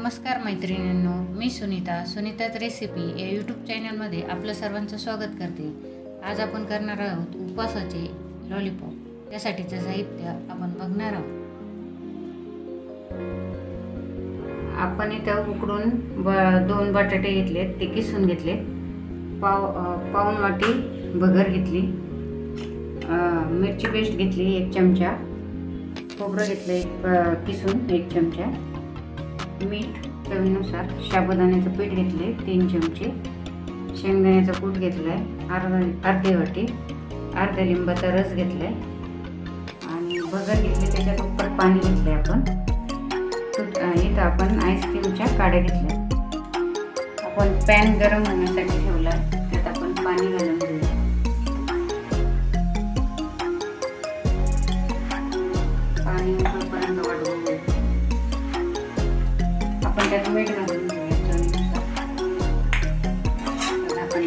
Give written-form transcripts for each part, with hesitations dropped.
नमस्कार मैत्रिणींनो, मी सुनीताच रेसिपी या यूट्यूब चॅनलमध्ये आपलं सर्वांचं स्वागत करते। आज आपण करणार आहोत उपवासाचे लॉलीपॉप। त्यासाठीचं साहित्य आपण बघणार आहोत। आपण इथं उकडून 2 बटाटे घेतलेत, ते किसून घेतले। पाऊण वाटी भगर घेतली, मिरची पेस्ट घेतली 1 चमचा, खोबरं घेतलं किसून 1 चमचा, मीठ चवीनुसार, साबुदाण्याचं पीठ घेतले 3 चमचे, शेंगदाण्याचा कूट घेतलाय अर्धी वाटी, अर्ध्या लिंबाचा रस घेतलाय आणि भगर घेतली। त्याच्यात उपर पाणी घेतलंय आपण। इथं आपण आईस्क्रीमच्या काड्या घेतल्या। आपण पॅन गरम होण्यासाठी ठेवला, त्यात आपण पाणी घालून घेऊया। पाणी उकळेपर्यंत वाढवून घेऊया। आपण त्यात मीठ घालून घेऊया चवीनुसार। आपण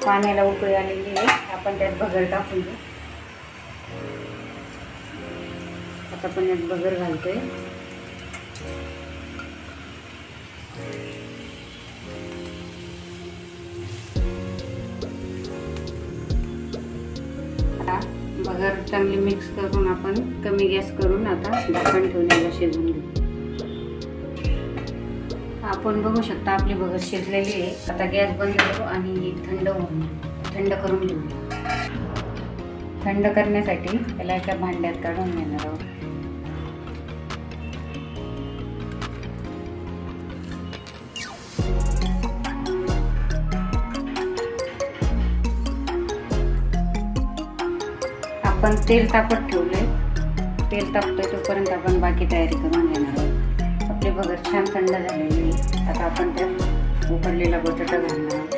पाण्याला उकळी आलेली आहे, आपण त्यात भगर टाकून घेऊ। आता आपण यात भगर घालतोय। भगर चांगली मिक्स करून आपण कमी गॅस करून आता झाकण ठेवून याला शिजवून घेऊ। आपण बघू शकता आपली भगर शिजलेली आहे। आता गॅस बंद करू आणि थंड करून घेऊ। थंड करण्यासाठी त्याला एका भांड्यात काढून घेणार आहोत। आपण तेल तापत ठेवले, तेल तापतोय तोपर्यंत आपण बाकी तयारी करून घेणार आहोत। आपली भगर छान थंड झालेली आहे। आता आपण त्यात उकडलेला बटाटा घालणार आहोत।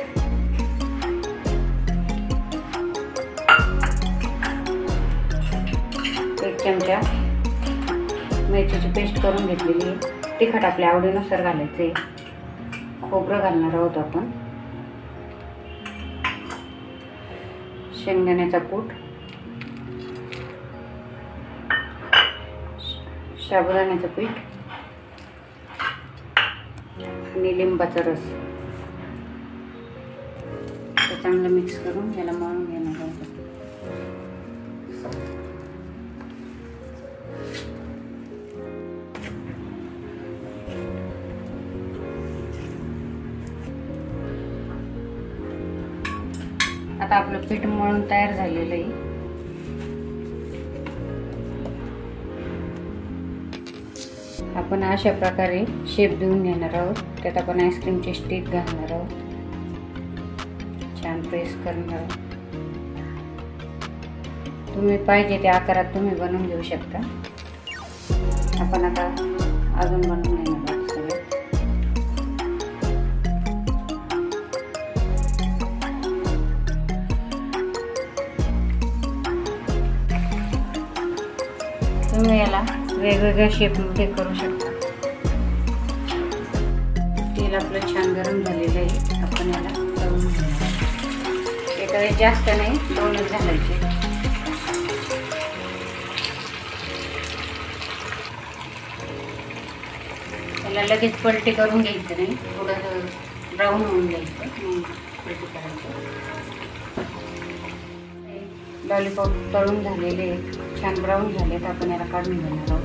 एक चमचा मिरचीची पेस्ट करून घेतलेली आहे। तिखट आपल्या आवडीनुसार घालायचे। खोबरं घालणार आहोत आपण, शेंगदाण्याचा कूट, साबुदाण्याचं पीठ आणि लिंबाचा रस। ते चांगलं मिक्स करून याला मळून घेणार आहोत। आता आपलं पीठ मळून तयार झालेलं आहे। आपण अशा प्रकारे शेप देऊन घेणार आहोत। त्यात आपण आईस्क्रीमचे स्टिक घालणार आहोत, छान प्रेस करणार आहोत। तुम्ही पाहिजे त्या आकारात तुम्ही बनवून घेऊ शकता। आपण आता अजून बनवून घेणार आहोत सगळे। तुम्ही याला वेगवेगळ्या शेपमध्ये करू शकता। तेल आपलं छान गरम झालेलं आहे। आपण याला तळून घेणार। एखादे जास्त नाही, 2च घालायचे। त्याला लगेच पलटी करून घ्यायचं नाही, थोडं ब्राऊन होऊन घ्यायचं, पलटी करायचं। लॉलीपॉप तळून झालेले छान ब्राऊन झाले, तर आपण याला काढून घेणार आहोत।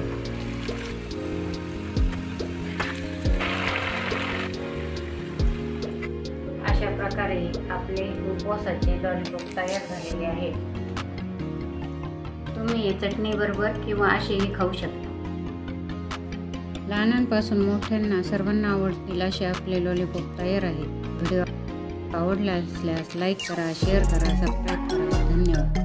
अशा प्रकारे आपले उपवासाचे लॉलीपॉप तयार झालेले आहेत। तुम्ही हे चटणी बरोबर किंवा असेही खाऊ शकता। लहानांपासून मोठ्यांना सर्वांना आवडतील असे आपले लॉलीपॉप तयार आहेत। व्हिडिओ आवडला असल्यास लाईक करा, शेअर करा, सबस्क्राईब करा। धन्यवाद।